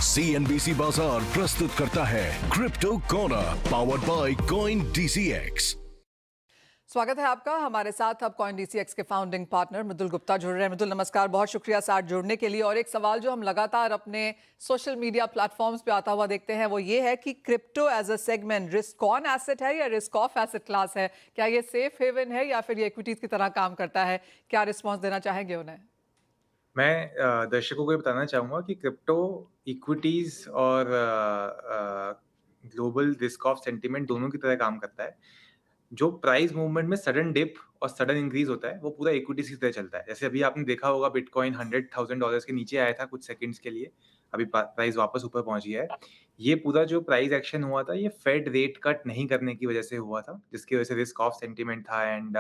CNBC बाजार प्रस्तुत करता है crypto corner powered by coin DCX। स्वागत है आपका। हमारे साथ अब कॉइन DCX के फाउंडिंग पार्टनर मृदुल गुप्ता जुड़ रहे हैं। मृदुल नमस्कार, बहुत शुक्रिया साथ जुड़ने के लिए। और एक सवाल जो हम लगातार अपने सोशल मीडिया प्लेटफॉर्म्स पे आता हुआ देखते हैं वो ये है कि crypto as a segment risk on asset है या रिस्क ऑफ एसेट क्लास है? क्या ये सेफ हेवन है या फिर ये इक्विटीज की तरह काम करता है? क्या रिस्पॉन्स देना चाहेंगे उन्हें? मैं दर्शकों को ये बताना चाहूँगा कि क्रिप्टो इक्विटीज़ और ग्लोबल रिस्क ऑफ सेंटिमेंट दोनों की तरह काम करता है। जो प्राइस मूवमेंट में सडन डिप और सडन इंक्रीज़ होता है, वो पूरा इक्विटीज़ की तरह चलता है। जैसे अभी आपने देखा होगा बिटकॉइन $100,000 के नीचे आया था कुछ सेकंड्स के लिए, अभी प्राइस वापस ऊपर पहुँच गया है। ये पूरा जो प्राइस एक्शन हुआ था, ये फेड रेट कट नहीं करने की वजह से हुआ था, जिसकी वजह से रिस्क ऑफ सेंटिमेंट था एंड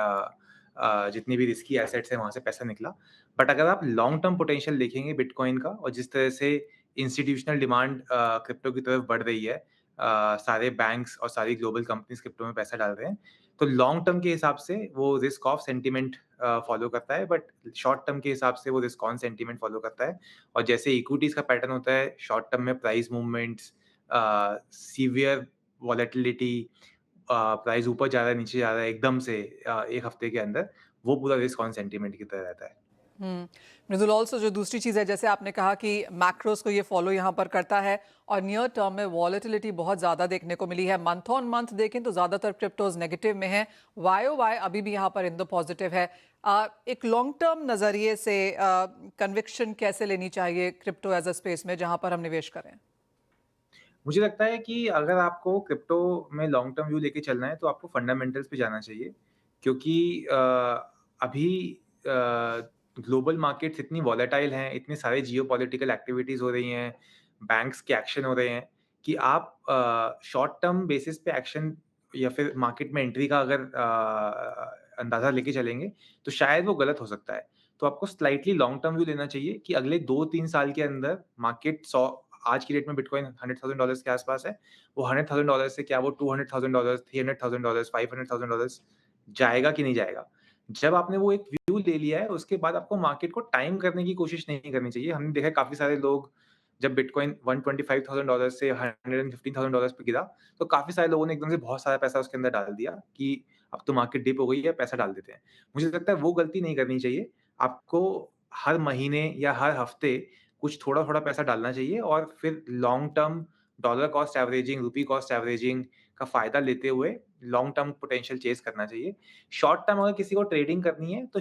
जितनी भी रिस्की एसेट्स हैं, वहाँ से पैसा निकला। बट अगर आप लॉन्ग टर्म पोटेंशियल देखेंगे बिटकॉइन का और जिस तरह से इंस्टीट्यूशनल डिमांड क्रिप्टो की तरफ बढ़ रही है, सारे बैंक्स और सारी ग्लोबल कंपनीज क्रिप्टो में पैसा डाल रहे हैं, तो लॉन्ग टर्म के हिसाब से वो रिस्क ऑफ सेंटिमेंट फॉलो करता है, बट शॉर्ट टर्म के हिसाब से वो रिस्क ऑन सेंटिमेंट फॉलो करता है। और जैसे इक्विटीज का पैटर्न होता है, शॉर्ट टर्म में price movements, severe volatility, price ऊपर जा रहा है नीचे जा रहा है एकदम से एक हफ्ते के अंदर, वो पूरा रिस्क ऑन सेंटिमेंट की तरह रहता है। मृदुल, ऑल्सो जो दूसरी चीज़ है, जैसे आपने कहा कि मैक्रोस को ये फॉलो यहाँ पर करता है और नियर टर्म में वॉलेटिलिटी बहुत ज़्यादा देखने को मिली है। मंथ ऑन मंथ देखें तो ज़्यादातर क्रिप्टोज नेगेटिव में है, YOY अभी भी यहाँ पर इन द पॉजिटिव है। एक लॉन्ग टर्म नज़रिए से कन्विक्शन कैसे लेनी चाहिए क्रिप्टो एज अ स्पेस में जहाँ पर हम निवेश करें? मुझे लगता है कि अगर आपको क्रिप्टो में लॉन्ग टर्म व्यू लेके चलना है, तो आपको फंडामेंटल्स पे जाना चाहिए। क्योंकि अभी ग्लोबल मार्केट्स इतनी वॉलेटाइल हैं, इतने सारे जियोपॉलिटिकल एक्टिविटीज़ हो रही हैं, बैंक्स के एक्शन हो रहे हैं कि आप शॉर्ट टर्म बेसिस पे एक्शन या फिर मार्केट में एंट्री का अगर अंदाज़ा लेके चलेंगे, तो शायद वो गलत हो सकता है। तो आपको स्लाइटली लॉन्ग टर्म व्यू लेना चाहिए कि अगले 2-3 साल के अंदर मार्केट 100, आज की डेट में बिटकॉइन $100,000 के आसपास है। वो $100,000 से क्या वो $200,000, $300,000, $500,000 जाएगा कि नहीं जाएगा? जब आपने वो एक व्यू ले लिया है, उसके बाद आपको मार्केट को टाइम करने की कोशिश नहीं करनी चाहिए। हमने देखा है काफ़ी सारे लोग, जब बिटकॉइन $125,000 से $115,000 पे गिरा, तो काफ़ी सारे लोगों ने एकदम से बहुत सारा पैसा उसके अंदर डाल दिया कि अब तो मार्केट डिप हो गई है, पैसा डाल देते हैं। मुझे लगता है वो गलती नहीं करनी चाहिए। आपको हर महीने या हर हफ्ते कुछ थोड़ा-थोड़ा पैसा डालना चाहिए और फिर long term dollar cost averaging, रूपी कॉस्ट एवरेजिंग का फ़ायदा लेते हुए लॉन्ग टर्म पोटेंशियल चेज़ करना चाहिए। शॉर्ट टर्म अगर किसी को ट्रेडिंग करनी है तो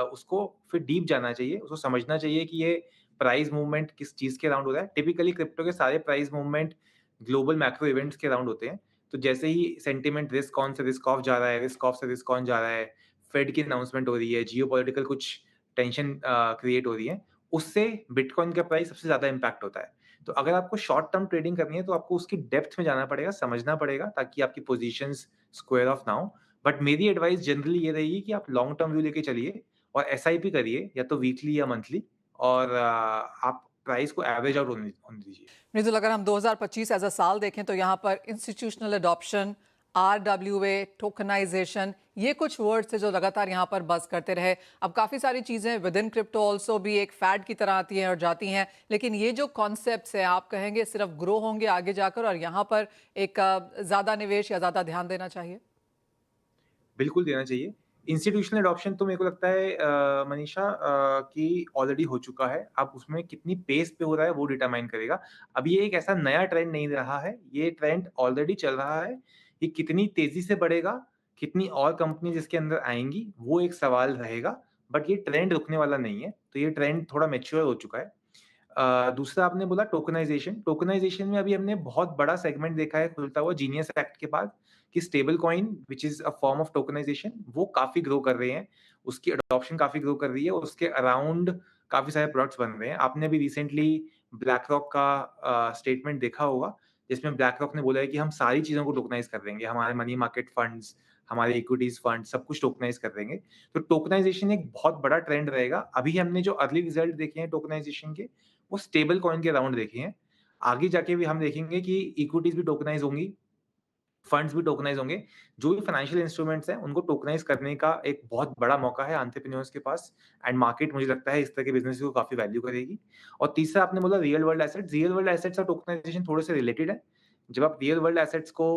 उसको फिर डीप जाना चाहिए, उसको समझना चाहिए कि ये प्राइस मूवमेंट किस चीज़ के अराउंड हो रहा है। टिपिकली क्रिप्टो के सारे price movement global macro events के अराउंड होते हैं। तो जैसे ही सेंटिमेंट रिस्क ऑन से रिस्क ऑफ जा रहा है, रिस्क ऑफ से रिस्क ऑन जा रहा है, फेड की अनाउंसमेंट हो रही है, जियोपॉलिटिकल कुछ टेंशन क्रिएट हो रही है, उससे बिटकॉइन का प्राइस सबसे ज़्यादा इम्पैक्ट होता है। तो अगर आपको शॉर्ट टर्म ट्रेडिंग करनी है, तो आपको उसकी डेप्थ में जाना पड़ेगा, समझना पड़ेगा ताकि आपकी पोज़ीशंस स्क्वेयर ऑफ ना हो। बट मेरी एडवाइस जनरली ये रहेगी कि आप लॉन्ग टर्म व्यू लेके चलिए और एसआईपी करिए या तो वीकली या मंथली, और आप प्राइस को एवरेज आउट होने होने दीजिए। मृदुल, अगर हम 2025 एज अ साल देखें तो यहाँ पर इंस्टीट्यूशनल अडॉप्शन, RWA, टोकनाइजेशन, ये कुछ वर्ड्स थे जो लगातार यहाँ पर बज़ करते रहे। अब काफ़ी सारी चीज़ें विद इन क्रिप्टो ऑल्सो भी एक फैड की तरह आती हैं और जाती हैं, लेकिन ये जो कॉन्सेप्ट्स हैं आप कहेंगे सिर्फ ग्रो होंगे आगे जाकर और यहाँ पर एक ज़्यादा निवेश या ज़्यादा ध्यान देना चाहिए? बिल्कुल देना चाहिए। इंस्टीट्यूशनल एडॉप्शन तो मेरे को लगता है मनीषा, कि ऑलरेडी हो चुका है। अब उसमें कितनी पेस पे हो रहा है वो डिटरमाइन करेगा। अब ये एक ऐसा नया ट्रेंड नहीं रहा है, ये ट्रेंड ऑलरेडी चल रहा है। ये कितनी तेज़ी से बढ़ेगा, कितनी और कंपनीज़ इसके अंदर आएँगी, वो एक सवाल रहेगा। बट ये ट्रेंड रुकने वाला नहीं है, तो ये ट्रेंड थोड़ा मैच्योर हो चुका है। दूसरा आपने बोला टोकनाइज़ेशन। टोकनाइज़ेशन में अभी हमने बहुत बड़ा सेगमेंट देखा है खुलता हुआ जीनियस एक्ट के बाद, कि stable coin which is a form of tokenisation, वो काफ़ी ग्रो कर रहे हैं। उसकी अडॉप्शन काफ़ी ग्रो कर रही है, उसके अराउंड काफ़ी सारे प्रोडक्ट्स बन रहे हैं। आपने अभी रिसेंटली ब्लैक रॉक का स्टेटमेंट देखा होगा, जिसमें ब्लैक रॉक ने बोला है कि हम सारी चीज़ों को टोकनाइज़ कर देंगे। हमारे मनी मार्केट फंड्स, हमारे इक्विटीज़ फंड, सब कुछ टोकनाइज़ कर देंगे। तो टोकनाइज़ेशन एक बहुत बड़ा ट्रेंड रहेगा। अभी हमने जो अर्ली रिजल्ट देखे हैं टोकनाइज़ेशन के, वो स्टेबल कॉइन के अराउंड देखे हैं। आगे जाके भी हम देखेंगे कि इक्विटीज़ भी टोकनाइज़ होंगी। फंड्स भी टोकनाइज़ होंगे। जो भी फाइनेंशियल इंस्ट्रूमेंट्स हैं, उनको टोकनाइज़ करने का एक बहुत बड़ा मौका है एंटरप्रेन्योर्स के पास एंड मार्केट मुझे लगता है इस तरह के बिज़नेस को काफ़ी वैल्यू करेगी। और तीसरा आपने बोला रियल वर्ल्ड एसेट्स और टोकनाइज़ेशन थोड़े से रिलेटेड है। जब आप रियल वर्ल्ड एसेट्स को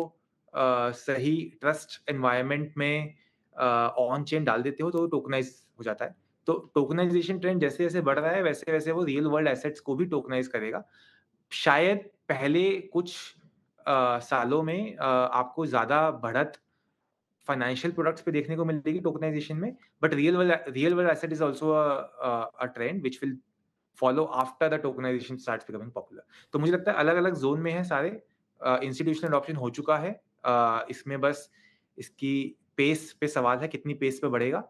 सही ट्रस्ट एनवायरनमेंट में ऑन चेन डाल देते हो, तो वो टोकनाइज़ हो जाता है। तो टोकनाइज़ेशन ट्रेंड जैसे-जैसे बढ़ रहा है, वैसे-वैसे वो रियल वर्ल्ड एसेट्स को भी टोकनाइज़ करेगा। शायद पहले कुछ सालों में आपको ज़्यादा बढ़त फाइनेंशियल प्रोडक्ट्स पे देखने को मिलेगी टोकनाइज़ेशन में, but real world asset is also a trend which will follow after the tokenisation starts becoming popular. तो मुझे लगता है अलग-अलग ज़ोन में है सारे। इंस्टीट्यूशनल अडॉप्शन हो चुका है। इसमें बस इसकी पेस पे सवाल है, कितनी पेस पे बढ़ेगा।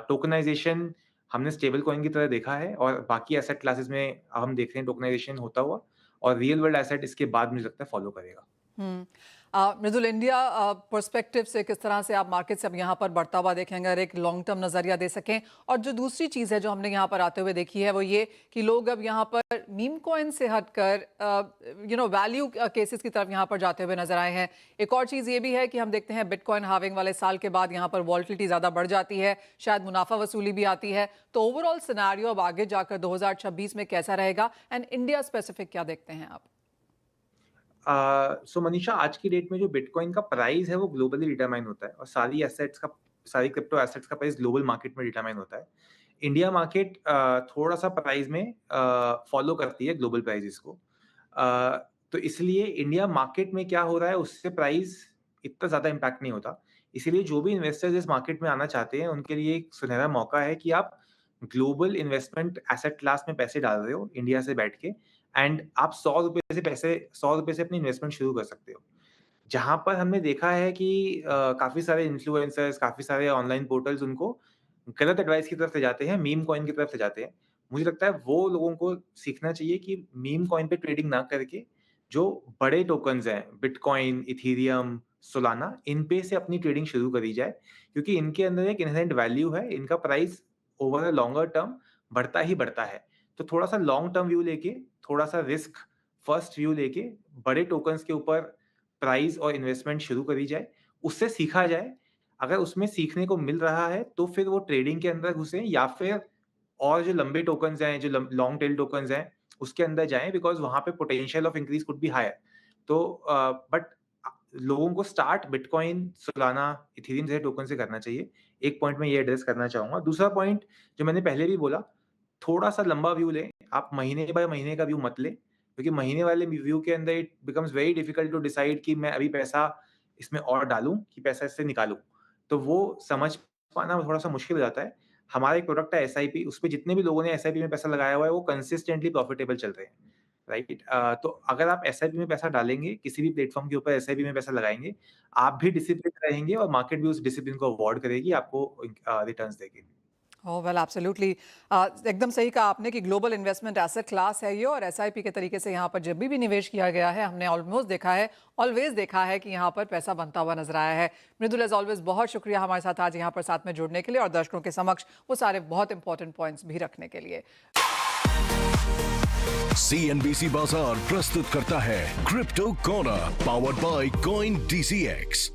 टोकनाइज़ेशन हमने स्टेबल कॉइन की तरह देखा है और बाकी एसेट क्लासेस में अब हम देख रहे हैं टोकनाइज़ेशन होता हुआ और रियल वर्ल्ड एसेट इसके बाद मुझे लगता है फॉलो करेगा। हम्म। मृदुल, इंडिया पर्सपेक्टिव से किस तरह से आप मार्केट से अब यहाँ पर बढ़ता हुआ देखेंगे, अगर एक लॉन्ग टर्म नजरिया दे सकें? और जो दूसरी चीज़ है जो हमने यहाँ पर आते हुए देखी है वो ये कि लोग अब यहाँ पर मीम कॉइन से हटकर वैल्यू केसेस की तरफ यहाँ पर जाते हुए नजर आए हैं। एक और चीज़ ये भी है कि हम देखते हैं बिटकॉइन हार्विंग वाले साल के बाद यहाँ पर वॉल्टिलिटी ज़्यादा बढ़ जाती है, शायद मुनाफा वसूली भी आती है। तो ओवरऑल सिनेरियो अब आगे जाकर 2026 में कैसा रहेगा एंड इंडिया स्पेसिफिक क्या देखते हैं आप? सो मनीषा, आज की डेट में जो बिटकॉइन का प्राइस है वो ग्लोबली डिटरमाइन होता है और सारी क्रिप्टो एसेट्स का प्राइस ग्लोबल मार्केट में डिटरमाइन होता है। इंडिया मार्केट थोड़ा सा प्राइस में फॉलो करती है ग्लोबल प्राइसेस को। तो इसलिए इंडिया मार्केट में क्या हो रहा है उससे प्राइस इतना ज्यादा इम्पैक्ट नहीं होता। इसीलिए जो भी इन्वेस्टर्स इस मार्केट में आना चाहते हैं उनके लिए एक सुनहरा मौका है कि आप ग्लोबल इन्वेस्टमेंट एसेट क्लास में पैसे डाल रहे हो इंडिया से बैठ के एंड आप ₹100 से अपनी इन्वेस्टमेंट शुरू कर सकते हो। जहाँ पर हमने देखा है कि काफ़ी सारे इन्फ्लुएंसर्स, काफ़ी सारे ऑनलाइन पोर्टल्स उनको गलत एडवाइस की तरफ ले जाते हैं, मीम कॉइन की तरफ ले जाते हैं। मुझे लगता है वो लोगों को सीखना चाहिए कि मीम कॉइन पे ट्रेडिंग ना करके जो बड़े टोकन्स हैं, बिटकॉइन, इथेरियम, सोलाना, इन पे से अपनी ट्रेडिंग शुरू करी जाए क्योंकि इनके अंदर एक इन्हेरेंट वैल्यू है, इनका price over a longer term बढ़ता ही बढ़ता है। तो थोड़ा-सा लॉन्ग टर्म व्यू लेके, थोड़ा-सा रिस्क फर्स्ट व्यू लेके बड़े टोकन्स के ऊपर प्राइस और इन्वेस्टमेंट शुरू करी जाए, उससे सीखा जाए। अगर उसमें सीखने को मिल रहा है, तो फिर वो ट्रेडिंग के अंदर घुसें या फिर और जो लंबे टोकन्स हैं, जो लॉन्ग टेल टोकन्स हैं, उसके अंदर जाएँ बिकॉज़ वहाँ पे potential of increase could be higher. तो बट लोगों को स्टार्ट बिटकॉइन, सोलाना, इथेरियम जैसे टोकन से करना चाहिए। एक पॉइंट मैं ये एड्रेस करना चाहूँगा। दूसरा पॉइंट जो मैंने पहले भी बोला, थोड़ा-सा लंबा व्यू लें। आप महीने बाय महीने का व्यू मत लें, क्योंकि महीने वाले व्यू के अंदर it becomes very difficult to decide कि मैं अभी पैसा इसमें और डालूँ कि पैसा इससे निकालूँ। तो वो समझ पाना थोड़ा-सा मुश्किल हो जाता है। हमारा एक प्रोडक्ट है एसआईपी, उसपे जितने भी लोगों ने एसआईपी में पैसा लगाया हुआ है, वो कंसिस्टेंटली प्रॉफिटेबल चल रहे हैं, राइट? तो अगर आप एसआईपी में पैसा डालेंगे, किसी भी प्लेटफ़ॉर्म के ऊपर एसआईपी में पैसा लगाएँगे, आप भी डिसिप्लिन रहेंगे और मार्केट भी उस डिसिप्लिन को अवॉर्ड करेगी, आपको रिटर्न्स देगी। ओह वेल, एब्सोल्युटली। एकदम सही कहा आपने कि ग्लोबल इन्वेस्टमेंट एसेट क्लास है ये, और एसआईपी के तरीके से यहाँ पर जब भी निवेश किया गया है हमने ऑलवेज देखा है कि यहाँ पर पैसा बनता हुआ नजर आया है। मृदुल, एज ऑलवेज बहुत शुक्रिया हमारे साथ आज यहाँ पर साथ में जुड़ने के लिए और दर्शकों के समक्ष वो सारे बहुत इंपॉर्टेंट पॉइंट्स भी रखने के लिए। CNBC बाजार प्रस्तुत करता है crypto corner, powered by coin DCX।